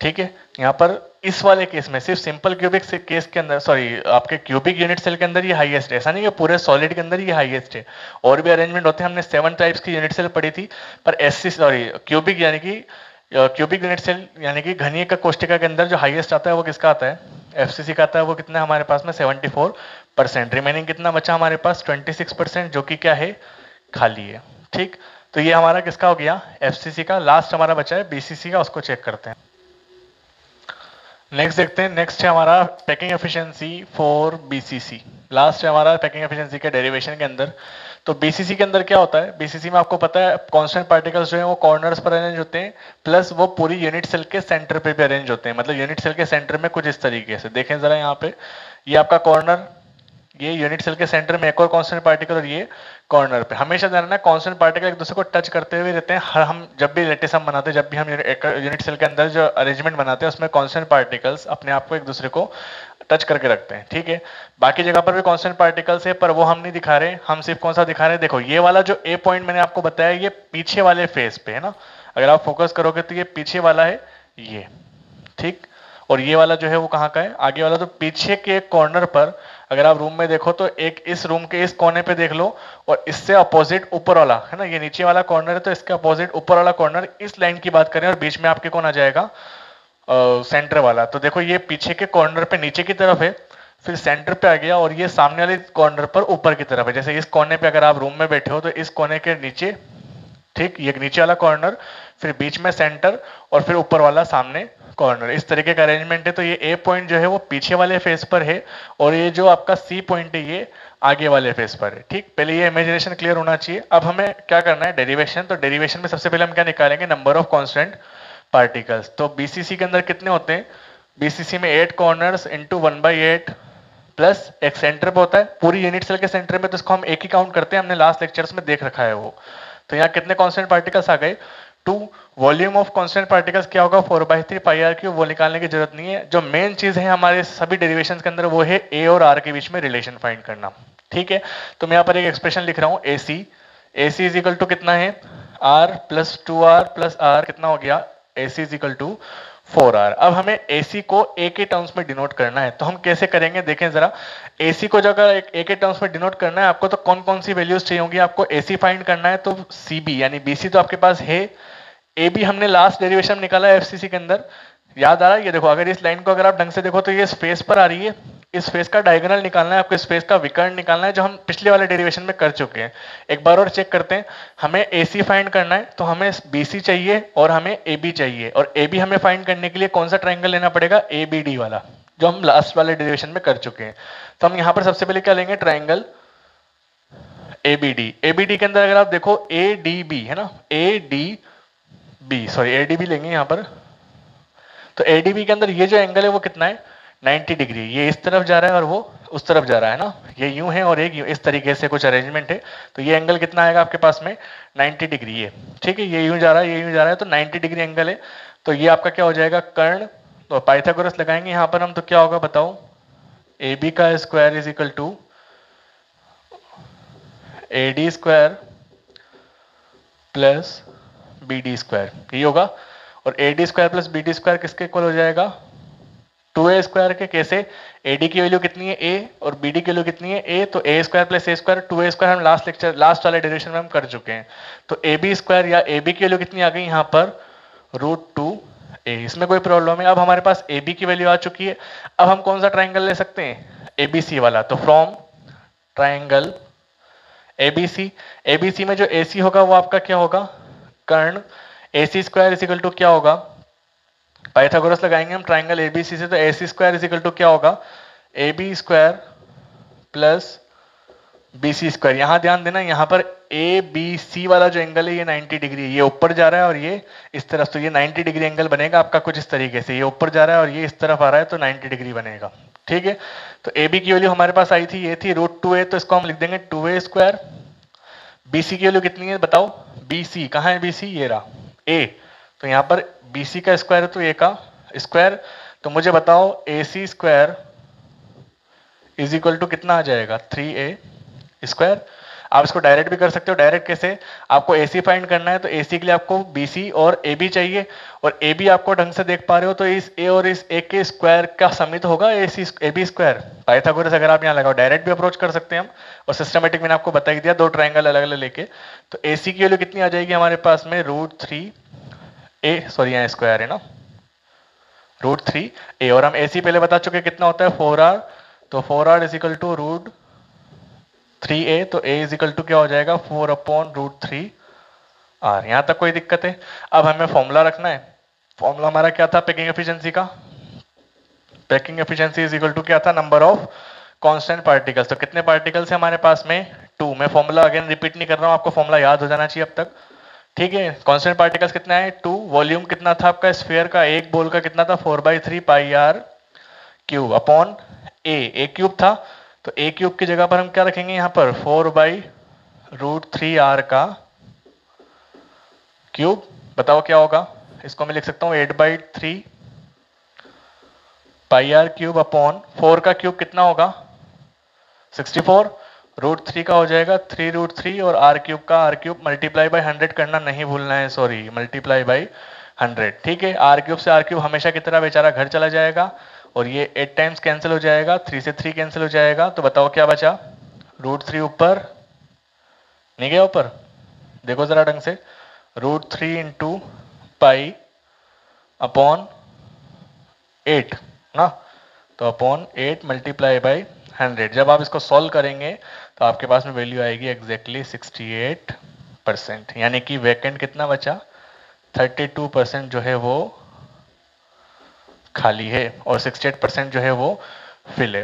ठीक है, यहाँ पर इस वाले केस में सिर्फ सिंपल क्यूबिक केस के अंदर, सॉरी आपके क्यूबिक यूनिट सेल के अंदर ये हाईएस्ट है। ऐसा नहीं कि पूरे सॉलिड के अंदर ये हाईएस्ट है, और भी अरेंजमेंट होते हैं। हमने 7 टाइप्स की यूनिट सेल पढ़ी थी, पर क्यूबिक यानी कि क्यूबिक यूनिट सेल यानी कि घनीय का कोष्टिका के अंदर जो हाईएस्ट आता है वो किसका आता है? एफसीसी का आता है। वो कितना हमारे पास में? 74%। रिमेनिंग कितना बचा हमारे पास? 26%, जो कि क्या है? खाली है। ठीक, तो ये हमारा किसका हो गया? एफसीसी का। लास्ट हमारा बचा है बीसीसी का, उसको चेक करते हैं। नेक्स्ट देखते हैं, नेक्स्ट है हमारा packing efficiency for BCC. Last है हमारा पैकिंग एफिशिएंसी के डेरिवेशन के अंदर। तो बीसीसी के अंदर क्या होता है? बीसीसी में आपको पता है कांस्टेंट पार्टिकल्स जो है वो कॉर्नर्स पर अरेंज होते हैं, प्लस वो पूरी यूनिट सेल के सेंटर पे भी अरेंज होते हैं। मतलब यूनिट सेल के सेंटर में कुछ इस तरीके से, देखें जरा यहाँ पे, ये आपका कॉर्नर, ये यूनिट सेल के सेंटर में एक और कांस्टेंट पार्टिकल, और ये कॉर्नर पे। हमेशा ध्यान रखना, कांस्टेंट पार्टिकल एक दूसरे को टच करते हुए रहते हैं। हम जब भी लेटिस हम बनाते हैं, जब भी हम यूनिट सेल के अंदर जो अरेंजमेंट बनाते हैं, उसमें कांस्टेंट पार्टिकल्स अपने आप को एक दूसरे को टच करके रखते हैं। ठीक है, बाकी जगह पर भी कांस्टेंट पार्टिकल्स है, पर वो हम नहीं दिखा रहे। हम सिर्फ कौन सा दिखा रहे हैं? देखो ये वाला जो ए पॉइंट मैंने आपको बताया, ये पीछे वाले फेस पे है ना। अगर आप फोकस करोगे तो ये पीछे वाला है ये, ठीक। और ये वाला जो है वो कहाँ का है? आगे वाला। तो पीछे के कॉर्नर पर अगर आप रूम में देखो तो एक इस रूम के इस कोने पे देख लो, और इससे अपोजिट ऊपर वाला है ना, ये नीचे वाला कॉर्नर है, तो इसके अपोजिट ऊपर वाला कॉर्नर, इस लाइन की बात करें, और बीच में आपके कौन आ जाएगा? सेंटर वाला। तो देखो ये पीछे के कॉर्नर पे नीचे की तरफ है, फिर सेंटर पे आ गया, और ये सामने वाले कॉर्नर पर ऊपर की तरफ है। जैसे इस कोने पे अगर आप रूम में बैठे हो तो इस कोने के नीचे, ठीक, ये नीचे वाला कॉर्नर, फिर बीच में सेंटर, और फिर ऊपर वाला सामने कॉर्नर। इस तरीके का अरेंजमेंट है। तो ये ए पॉइंट जो है वो पीछे वाले फेस पर है, और ये जो आपका सी पॉइंट है ये आगे वाले फेस पर है। ठीक, पहले ये इमेजिनेशन क्लियर होना चाहिए। अब हमें क्या करना है? डेरिवेशन। तो डेरिवेशन में सबसे पहले हम क्या निकालेंगे? Number of constant particles. तो बीसीसी के अंदर कितने होते हैं? बीसीसी में 8 कॉर्नर्स इंटू 1/8 प्लस एक सेंटर पे होता है, पूरी यूनिट सेल के सेंटर में, तो इसको हम एक ही काउंट करते हैं, हमने लास्ट लेक्चर्स में देख रखा है वो। तो यहाँ कितने कांस्टेंट पार्टिकल्स आ गए? 2। वॉल्यूम ऑफ कांस्टेंट पार्टिकल्स क्या होगा? 4/3 πr3। वो निकालने की जरूरत नहीं है, जो मेन चीज है हमारे सभी डेरिवेशंस के अंदर वो है ए और आर के बीच में रिलेशन फाइंड करना। ठीक है, तो मैं यहाँ पर एक एक्सप्रेशन लिख रहा हूँ, AC इज इक्वल टू कितना है? R plus 2R plus R कितना हो गया? AC is equal to 4R। अब हमें AC को A के टर्म्स में डिनोट करना है, तो हम कैसे करेंगे देखें जरा। AC को जब A के टर्म्स में डिनोट करना है आपको, तो कौन कौन सी वैल्यूज चाहिए होंगी आपको? AC फाइंड करना है तो CB यानी BC तो आपके पास है, AB हमने लास्ट डेरिवेशन में निकाला है FCC के अंदर, याद आ रहा है? ये देखो, अगर इस लाइन को अगर आप ढंग से देखो तो ये स्पेस पर आ रही है, इस फेस का डायगोनल निकालना है आपको, स्पेस का विकर्ण निकालना है, जो हम पिछले वाले डेरिवेशन में कर चुके हैं। एक बार और चेक करते हैं, हमें AC फाइंड करना है तो हमें BC चाहिए और हमें AB चाहिए, और AB हमें फाइंड करने के लिए कौन सा ट्राइंगल लेना पड़ेगा? ABD वाला, जो हम लास्ट वाले डेरिवेशन में कर चुके हैं। तो हम यहाँ पर सबसे पहले क्या लेंगे? Triangle ABD। ABD के अंदर अगर आप देखो ADB है ना, ADB लेंगे यहाँ पर। तो ADB के अंदर ये जो एंगल है वो कितना है? 90 डिग्री। ये इस तरफ जा रहा है और वो उस तरफ जा रहा है ना, ये यूं है और एक यूं, इस तरीके से कुछ अरेंजमेंट है। तो ये एंगल कितना आएगा आपके पास में? 90 डिग्री। ये ठीक है, ये यूं जा रहा है, ये यूं जा रहा है, तो 90 डिग्री एंगल है। तो ये आपका क्या हो जाएगा? कर्ण। तो पाइथागोरस लगाएंगे यहाँ पर हम, तो क्या होगा बताओ? AB का square is equal to AD square plus BD square, ये होगा। और AD square plus BD square किसके इक्वल हो जाएगा? 2A स्क्वायर के। कैसे? AD की वैल्यू कितनी है? A, और BD की वैल्यू कितनी है? A, तो A square plus A square, 2A square हम लास्ट वाले डेरिवेशन में हम कर चुके हैं। तो AB स्क्वायर या AB की वैल्यू कितनी आ गई यहाँ पर? √2A। इसमें कोई प्रॉब्लम है? अब हमारे पास AB की वैल्यू आ चुकी है। अब हम कौन सा ट्राइंगल ले सकते हैं? ABC वाला। तो फ्रॉम ट्राइंगल ABC में जो AC होगा वो आपका क्या होगा? कर्ण। AC square is equal to क्या होगा? पाइथागोरस लगाएंगे हम ट्राइंगल ABC से, तो AC square is equal to क्या होगा? AB square plus BC square. यहां ध्यान देना, यहाँ पर ABC वाला जो एंगल है ये 90 डिग्री है, ये ऊपर जा रहा है और ये इस तरफ, तो ये 90 डिग्री एंगल बनेगा आपका कुछ इस तरीके से, ये ऊपर जा रहा है और ये इस तरफ आ रहा है, तो 90 डिग्री बनेगा। ठीक है, तो AB की वैल्यू हमारे पास आई थी, ये थी √2A, तो इसको हम लिख देंगे 2A स्क्वायर। BC की वैल्यू कितनी है बताओ? BC कहाँ है? BC ये रहा, A। तो यहाँ पर BC का स्क्वायर है तो A का स्क्वायर। तो मुझे बताओ AC square is equal to कितना आ जाएगा? 3A square. आप इसको डायरेक्ट भी कर सकते हो। डायरेक्ट कैसे? आपको AC फाइंड करना है तो AC के लिए आपको BC और AB चाहिए, और AB आपको ढंग से देख पा रहे हो तो इस A और इस A के स्क्वायर का समित होगा AB स्क्वायर। पाइथागोरस अगर आप यहाँ लगाओ, डायरेक्ट भी अप्रोच कर सकते हैं हम, और सिस्टमेटिक मैंने आपको बता ही दिया, दो ट्राइंगल अलग अलग लेके। तो AC की वैल्यू कितनी आ जाएगी हमारे पास में? √3A, सॉरी यहाँ स्क्वायर है ना, √3A। और हम AC पहले बता चुके कितना होता है? 4R। तो 4R is equal to √3A, तो A इज इक्वल टू क्या हो जाएगा? 4/√3R। यहां तक कोई दिक्कत है? अब हमें फॉर्मूला रखना है। फॉर्मूला हमारा क्या था पैकिंग एफिशिएंसी का? Packing efficiency is equal to क्या था? Number of constant particles. तो कितने पार्टिकल्स है हमारे पास में? 2। मैं फॉर्मूला अगेन रिपीट नहीं कर रहा हूं, आपको फॉर्मूला याद हो जाना चाहिए अब तक। ठीक है, कांस्टेंट पार्टिकल्स कितना है? 2। वॉल्यूम कितना था आपका स्फीयर का? एक बोल का कितना था? 4/3 πr³ अपॉन A क्यूब था, तो A क्यूब की जगह पर हम क्या रखेंगे यहाँ पर? 4/√3R का क्यूब। बताओ क्या होगा? इसको मैं लिख सकता हूँ 8/3 πr³ अपॉन 4 का क्यूब कितना होगा? 64। √3 का हो जाएगा 3√3, और R³ का R³ मल्टीप्लाई बाय 100 करना नहीं भूलना है, सॉरी, मल्टीप्लाई बाय 100। ठीक है, R³ से R³ हमेशा की तरह बेचारा घर चला जाएगा, और ये 8 टाइम्स कैंसिल हो जाएगा, 3 से 3 कैंसिल हो जाएगा। तो बताओ क्या बचा? √3 ऊपर नहीं गया ऊपर? देखो जरा ढंग से, √3 इंटू पाई अपॉन 8 ना, तो अपॉन 8 मल्टीप्लाई बाई 100। जब आप इसको सॉल्व करेंगे तो आपके पास में वैल्यू आएगी एग्जैक्टली 68%, यानी कि वैकेंट कितना बचा? 32% जो है वो खाली है, और 68% जो है वो फिल है।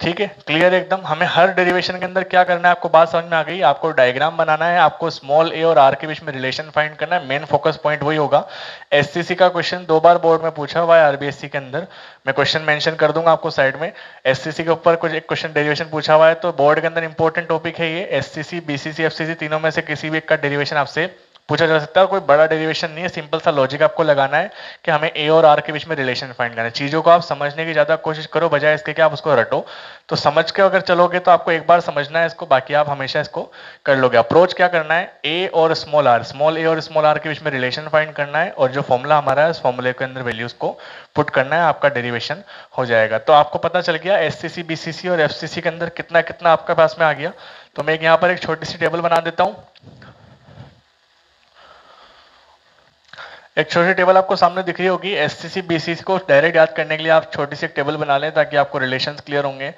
ठीक है, क्लियर एकदम। हमें हर डेरिवेशन के अंदर क्या करना है, आपको बात समझ में आ गई। आपको डायग्राम बनाना है, आपको स्मॉल ए और आर के बीच में रिलेशन फाइंड करना है, मेन फोकस पॉइंट वही होगा। एससीसी का क्वेश्चन 2 बार बोर्ड में पूछा हुआ है आरबीएससी के अंदर, मैं क्वेश्चन मेंशन कर दूंगा आपको साइड में। एससीसी के ऊपर कुछ एक क्वेश्चन डेरिवेशन पूछा हुआ है, तो बोर्ड के अंदर इंपॉर्टेंट टॉपिक है ये। एससीसी, बीसीसी, एफसीसी तीनों में से किसी भी एक का डेरिवेशन आपसे पूछा जा सकता है। कोई बड़ा डेरिवेशन नहीं है, सिंपल सा लॉजिक आपको लगाना है कि हमें ए और आर के बीच में रिलेशन फाइंड करना है। चीजों को आप समझने की ज्यादा कोशिश करो बजाय इसके कि आप उसको रटो। तो समझ के अगर चलोगे तो आपको एक बार समझना है इसको, बाकी आप हमेशा इसको कर लोगे। अप्रोच क्या करना है, ए और स्मॉल आर, स्मॉल ए और स्मॉल आर के बीच में रिलेशन फाइंड करना है, और जो फॉर्मूला हमारा है उस फॉर्मूले के अंदर वैल्यूज को पुट करना है, आपका डेरिवेशन हो जाएगा। तो आपको पता चल गया एससीसी, बीसीसी और एफसीसी के अंदर कितना कितना आपके पास में आ गया। तो मैं यहाँ पर एक छोटी सी टेबल बना देता हूँ। एक छोटी टेबल आपको सामने दिख रही होगी। एससीसी बीसीसी को डायरेक्ट याद करने के लिए आप छोटी सी एक टेबल बना लें ताकि आपको रिलेशंस क्लियर होंगे।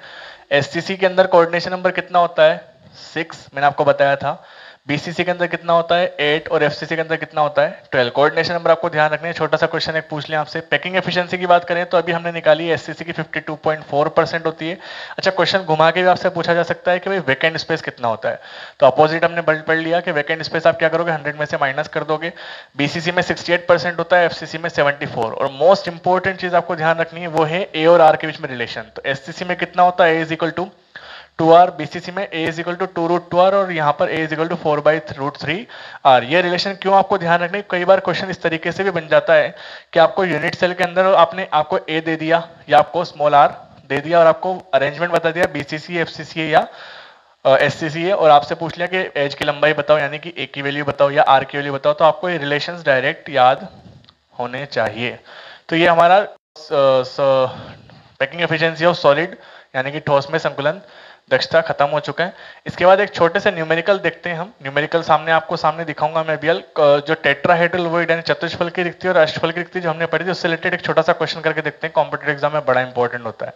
एससीसी के अंदर कोऑर्डिनेशन नंबर कितना होता है, 6, मैंने आपको बताया था। बीसीसी के अंदर कितना होता है, 8, और एफसीसी के अंदर कितना होता है, 12। कोऑर्डिनेशन नंबर आपको ध्यान रखने है। छोटा सा क्वेश्चन एक पूछ लिया आपसे। पैकिंग एफिशिएंसी की बात करें तो अभी हमने निकाली एससीसी की 52.4% होती है। अच्छा, क्वेश्चन घुमा के भी आपसे पूछा जा सकता है कि भाई वैकेंट स्पेस कितना होता है, तो अपोजिट हमने पढ़ लिया कि वैकेंट स्पेस आप क्या करोगे, 100 में से माइनस कर दोगे। बीसीसी में 68% होता है, एफसीसी में 74। और मोस्ट इंपॉर्टेंट चीज आपको ध्यान रखनी है वो है ए और आर के बीच में रिलेशन। तो एससीसी में कितना होता है, A is equal to 2r, BCC में a is equal to 2√2r, और यहाँ पर a is equal to 4/√3r। ये रिलेशन क्यों आपको ध्यान रखने, कई बार क्वेश्चन इस तरीके से भी बन जाता है कि आपको यूनिट सेल के अंदर आपको a दे दिया या आपको स्मॉल r दे दिया और आपको अरेंजमेंट बता दिया बीसीसी, एफसीसी या एससीसी है, और आपसे पूछ लिया कि एज की लंबाई बताओ, यानी कि a की वैल्यू बताओ या r की वैल्यू बताओ, तो आपको ये रिलेशंस डायरेक्ट याद होने चाहिए। तो ये हमारा पैकिंग एफिशिएंसी ऑफ सॉलिड यानी कि ठोस में संकुलन दक्षता खत्म हो चुका है। इसके बाद एक छोटे से न्यूमेरिकल देखते हैं हम। न्यूमेरिकल आपको सामने दिखाऊंगा मैं अभी। जो टेट्राहेड्रल वॉइड यानी चतुष्फल की रिक्ति और अष्टफल की रिक्ति जो हमने पढ़ी थी उससे रिलेटेड एक छोटा सा क्वेश्चन करके देखते हैं, कॉम्पिटिटिव एग्जाम में बड़ा इंपॉर्टेंट होता है।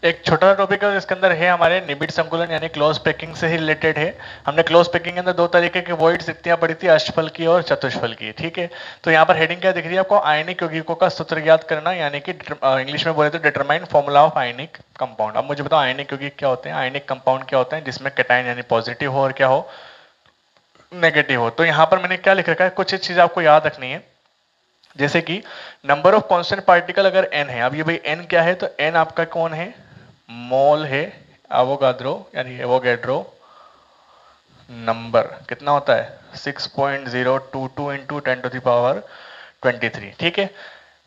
एक छोटा टॉपिक है जिसके अंदर है हमारे निबिड़ संकुलन यानी क्लोज पैकिंग से ही रिलेटेड है। हमने क्लोज पैकिंग के अंदर 2 तरीके के वॉइड रिक्तियां पढ़ी थी, अष्टफल की और चतुष्फल की। ठीक है, तो यहाँ पर हेडिंग क्या दिख रही है आपको, आयनिक यौगिकों का सूत्र याद करना, यानी कि इंग्लिश में बोले तो determine formula of ionic compound. अब मुझे बताओ आयनिक यौगिक क्या होते हैं, आयनिक कंपाउंड क्या होते हैं जिसमें कैटायन यानी पॉजिटिव हो और क्या हो, नेगेटिव हो। तो यहाँ पर मैंने क्या लिख रखा है, कुछ चीज आपको याद रखनी है, जैसे कि नंबर ऑफ कॉन्स्टेंट पार्टिकल अगर n है। अब ये भाई n क्या है, तो n आपका कौन है, मोल है, एवोगाड्रो यानी एवोगैड्रो नंबर कितना होता है 6.022 इंटू 10⁻23। ठीक है,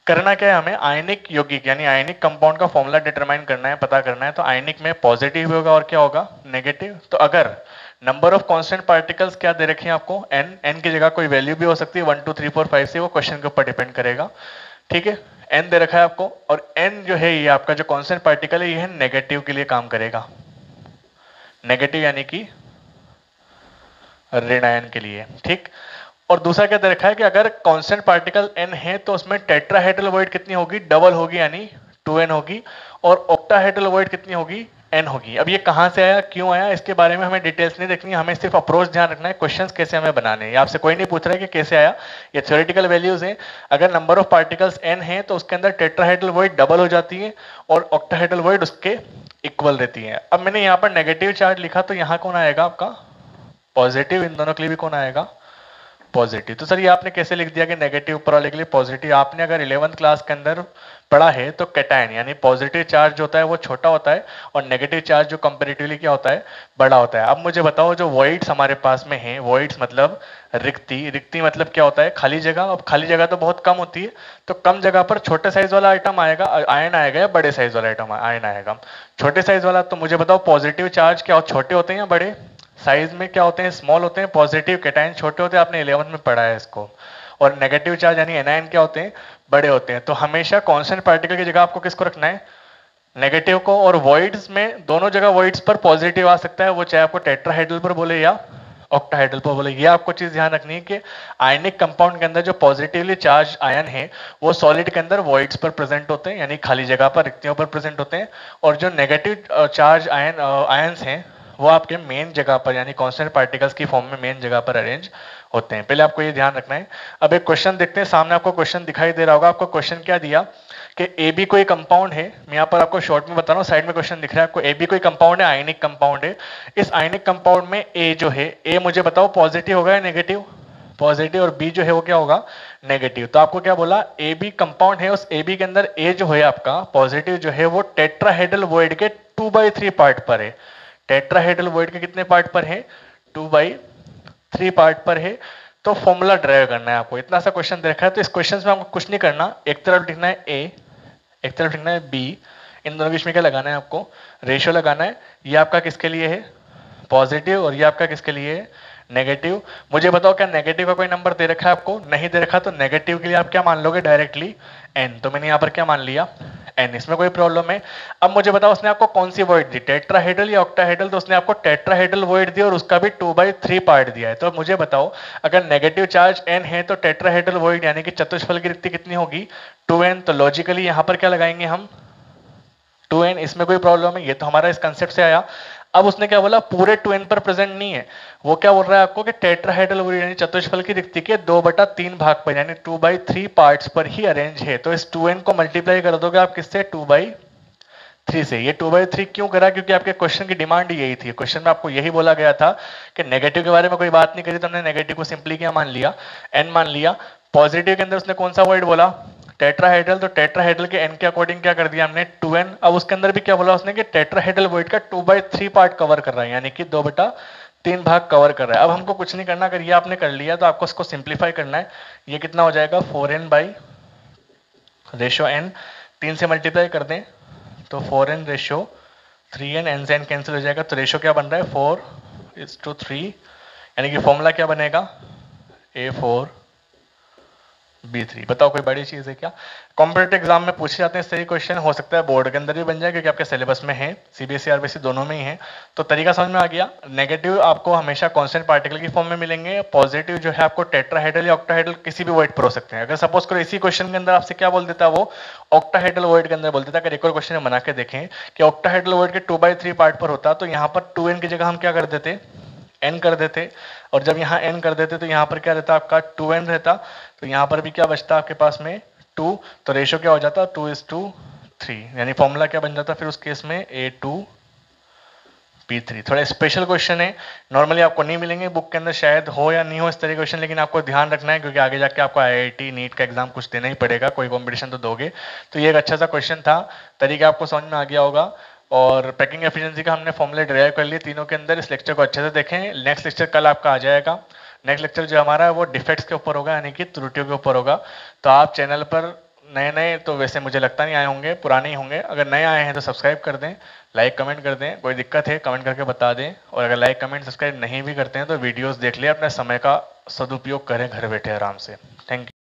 करना क्या है हमें, आयनिक यौगिक यानी आयनिक कंपाउंड का फॉर्मूला डिटरमाइन करना है, पता करना है। तो आयनिक में पॉजिटिव होगा और क्या होगा, नेगेटिव। तो अगर नंबर ऑफ कांस्टेंट पार्टिकल्स क्या दे रखे हैं आपको, n की जगह कोई वैल्यू भी हो सकती है 1 2 3 4 5 से, वो क्वेश्चन के ऊपर डिपेंड करेगा। ठीक है, n दे रखा है आपको, और n जो है ये आपका जो कांस्टेंट पार्टिकल है ये नेगेटिव के लिए काम करेगा, नेगेटिव यानी कि ऋण आयन के लिए। ठीक, और दूसरा क्या दे रखा है कि अगर कांस्टेंट पार्टिकल n है तो उसमें टेट्राहेड्रल वॉइड कितनी होगी, डबल होगी यानी 2n होगी, और ऑक्टाहेड्रल वॉइड कितनी होगी, n होगी। अब ये कहां से आया, क्यों आया, इसके बारे में हमें डिटेल्स नहीं देखनी, हमें सिर्फ अप्रोच ध्यान रखना है, क्वेश्चंस कैसे हमें बनाने हैं। आपसे कोई नहीं पूछ रहा है कि कैसे आया, ये थ्योरेटिकल वैल्यूज हैं। अगर नंबर ऑफ पार्टिकल्स n है तो उसके अंदर टेट्राहेड्रल वॉइड डबल हो जाती है और ऑक्टाहेड्रल वॉइड उसके इक्वल रहती है। अब मैंने यहाँ पर नेगेटिव चार्ज लिखा तो यहाँ कौन आएगा आपका, पॉजिटिव। इन दोनों के लिए भी कौन आएगा, पॉजिटिव। तो सर ये आपने कैसे लिख दिया कि नेगेटिव ऊपर वाले के लिए पॉजिटिव, आपने अगर 11th क्लास के अंदर पढ़ा है तो कैटायन यानी पॉजिटिव चार्ज जो होता है वो छोटा होता है और नेगेटिव चार्ज जो कंपैरेटिवली क्या होता है, बड़ा होता है। अब मुझे बताओ जो वॉइड्स हमारे पास में हैं, वॉइड्स मतलब रिक्ति, रिक्ति मतलब क्या होता है, खाली जगह। अब खाली जगह तो बहुत कम होती है, तो कम जगह पर छोटे साइज वाला आइटम आएगा, आयन आएगा, या बड़े साइज वाला आइटम आयन आएगा, छोटे साइज वाला। तो मुझे बताओ पॉजिटिव चार्ज क्या छोटे होते हैं या बड़े, साइज में क्या होते हैं, स्मॉल होते हैं। पॉजिटिव कैटायन छोटे होते हैं, आपने 11th में पढ़ा है इसको। और नेगेटिव चार्ज यानी एनायन क्या होते हैं, बड़े होते हैं। तो हमेशा कांस्टेंट पार्टिकल की जगह आपको किसको रखना है, नेगेटिव को। और वॉइड्स में दोनों जगह वॉइड्स पर पॉजिटिव आ सकता है, वो चाहे आपको टेट्राहेड्रल पर बोले या ऑक्टाहेड्रल पर बोले। ये आपको चीज ध्यान रखनी है कि आयनिक कंपाउंड के अंदर जो पॉजिटिवली चार्ज आयन है वो सॉलिड के अंदर वॉइड्स पर प्रेजेंट होते हैं यानी खाली जगह पर, रिक्तियों पर प्रेजेंट होते हैं। और जो नेगेटिव चार्ज आयन्स हैं वो आपके मेन जगह पर यानी कांस्टेंट पार्टिकल्स की फॉर्म में मेन जगह पर अरेंज होते हैं। पहले आपको ये ध्यान रखना है। अब एक क्वेश्चन देखते हैं, सामने आपको क्वेश्चन दिखाई दे रहा होगा। आपको क्वेश्चन क्या दिया कि ए बी कोई कंपाउंड है, मैं यहाँ पर आपको शॉर्ट में बता रहा हूँ, साइड में क्वेश्चन दिख रहा है आपको, ए बी कोई कंपाउंड है, आयनिक कंपाउंड है। इस आयनिक कंपाउंड में ए जो है, ए मुझे बताओ पॉजिटिव होगा या नेगेटिव? पॉजिटिव। और बी जो है वो क्या होगा? नेगेटिव। तो आपको क्या बोला, ए बी कंपाउंड है, उस ए बी के अंदर ए जो है आपका पॉजिटिव जो है वो टेट्राहेड्रल वॉइड के 2/3 पार्ट पर है। टेट्राहेड्रल वॉइड के कितने पार्ट पर है? 2/3 पार्ट पर है। तो फॉर्मूला ड्राइव करना है आपको, इतना सा क्वेश्चन देखा है। तो इस क्वेश्चन में आपको कुछ नहीं करना, एक तरफ लिखना है ए, एक तरफ लिखना है बी, इन दोनों के बीच में क्या लगाना है आपको? रेशियो लगाना है। ये आपका किसके लिए है? पॉजिटिव। और ये आपका किसके लिए है? नेगेटिव। मुझे बताओ क्या नेगेटिव का कोई नंबर दे रखा है आपको? नहीं दे रखा। तो नेगेटिव के लिए आप क्या मान लोगे? Directly n। तो मैंने यहाँ पर क्या मान लिया? n। इसमें कोई प्रॉब्लम है? अब मुझे बताओ उसने आपको कौन सी वॉइड दी, टेट्राहेड्रल या ऑक्टाहेड्रल? तो उसने आपको टेट्राहेड्रल वॉइड दी और उसका भी 2/3 पार्ट दिया है। तो मुझे बताओ अगर नेगेटिव चार्ज n है तो टेट्राहेड्रल वॉइड यानी कि चतुष्फल की रिक्ति कितनी होगी? 2n। तो लॉजिकली यहाँ पर क्या लगाएंगे हम? 2n। इसमें कोई प्रॉब्लम है? ये तो हमारा इस कंसेप्ट से आया। अब उसने क्या बोला, पूरे 2n पर प्रेजेंट नहीं है, वो क्या बोल रहा है आपको कि टेट्राहेड्रल वॉइड यानी चतुष्फल की रिक्ति के 2/3 भाग पर यानी 2/3 पार्ट्स पर ही अरेंज है। तो इस 2n को मल्टीप्लाई कर दोगे आप किससे? 2/3 से। ये 2/3 क्यों करा? क्योंकि आपके क्वेश्चन की डिमांड यही थी। क्वेश्चन में आपको यही बोला गया था कि नेगेटिव के बारे में कोई बात नहीं करी, तो हमने नेगेटिव को सिंपली क्या मान लिया? n मान लिया। पॉजिटिव के अंदर उसने कौन सा वॉइड बोला? टेट्राहेड्रल। तो टेट्राहेड्रल के n के अकॉर्डिंग क्या कर दिया हमने? 2n। अब उसके अंदर भी क्या बोला उसने कि टेट्राहेड्रल वॉइड का 2/3 पार्ट कवर कर रहा है यानी कि 2/3 भाग कवर कर रहा है। अब हमको कुछ नहीं करना, अगर ये आपने कर लिया तो आपको इसको सिंप्लीफाई करना है। ये कितना हो जाएगा? 4n बाई रेशो n, 3 से मल्टीप्लाई कर दें तो 4n रेशो 3n, n से n कैंसिल हो जाएगा। तो रेशो क्या बन रहा है? 4:3 यानी कि फॉर्मूला क्या बनेगा? A4B3। बताओ कोई बड़ी चीज है क्या? कॉम्पिटेटिव एग्जाम में पूछे जाते हैं इस तरह क्वेश्चन, हो सकता है बोर्ड के अंदर भी बन जाए क्योंकि आपके सिलेबस में है, सीबीएसई आरबीएसई दोनों में ही है। तो तरीका समझ में आ गया। नेगेटिव आपको हमेशा कांस्टेंट पार्टिकल की फॉर्म में मिलेंगे, पॉजिटिव जो है आपको टेट्राहेड्रल या ऑक्टाहेड्रल किसी भी वॉइड पर हो सकते हैं। अगर सपोज करो इसी क्वेश्चन के अंदर आपसे क्या बोल देता, वो ऑक्टाहेड्रल वॉइड के अंदर बोल देता। अगर एक और क्वेश्चन बना के देखें कि ऑक्टाहेड्रल वॉइड के 2/3 पार्ट पर होता, तो यहाँ पर 2n की जगह हम क्या कर देते? n कर देते। और जब यहाँ n कर देते तो यहाँ पर क्या रहता आपका? 2n रहता। तो यहाँ पर भी क्या बचता आपके पास में? 2। तो रेशो क्या हो जाता? 2:3 यानी फॉर्मूला क्या बन जाता फिर उस केस में? A2B3। थोड़ा स्पेशल क्वेश्चन है, नॉर्मली आपको नहीं मिलेंगे बुक के अंदर, शायद हो या नहीं हो इस तरह क्वेश्चन, लेकिन आपको ध्यान रखना है क्योंकि आगे जाके आपको IIT नीट का एग्जाम कुछ देना ही पड़ेगा, कोई कॉम्पिटिशन तो दोगे। तो ये एक अच्छा सा क्वेश्चन था, तरीका आपको समझ में आ गया होगा। और पैकिंग एफिशिएंसी का हमने फॉर्मूले ड्राइव कर लिए तीनों के अंदर। इस लेक्चर को अच्छे से देखें। नेक्स्ट लेक्चर कल आपका आ जाएगा। नेक्स्ट लेक्चर जो हमारा है वो डिफेक्ट्स के ऊपर होगा यानी कि त्रुटियों के ऊपर होगा। तो आप चैनल पर नए नए तो वैसे मुझे लगता नहीं आए होंगे, पुराने ही होंगे। अगर नए आए हैं तो सब्सक्राइब कर दें, लाइक कमेंट कर दें, कोई दिक्कत है कमेंट करके बता दें। और अगर लाइक कमेंट सब्सक्राइब नहीं भी करते हैं तो वीडियोस देख ले, अपने समय का सदुपयोग करें घर बैठे आराम से। Thank you.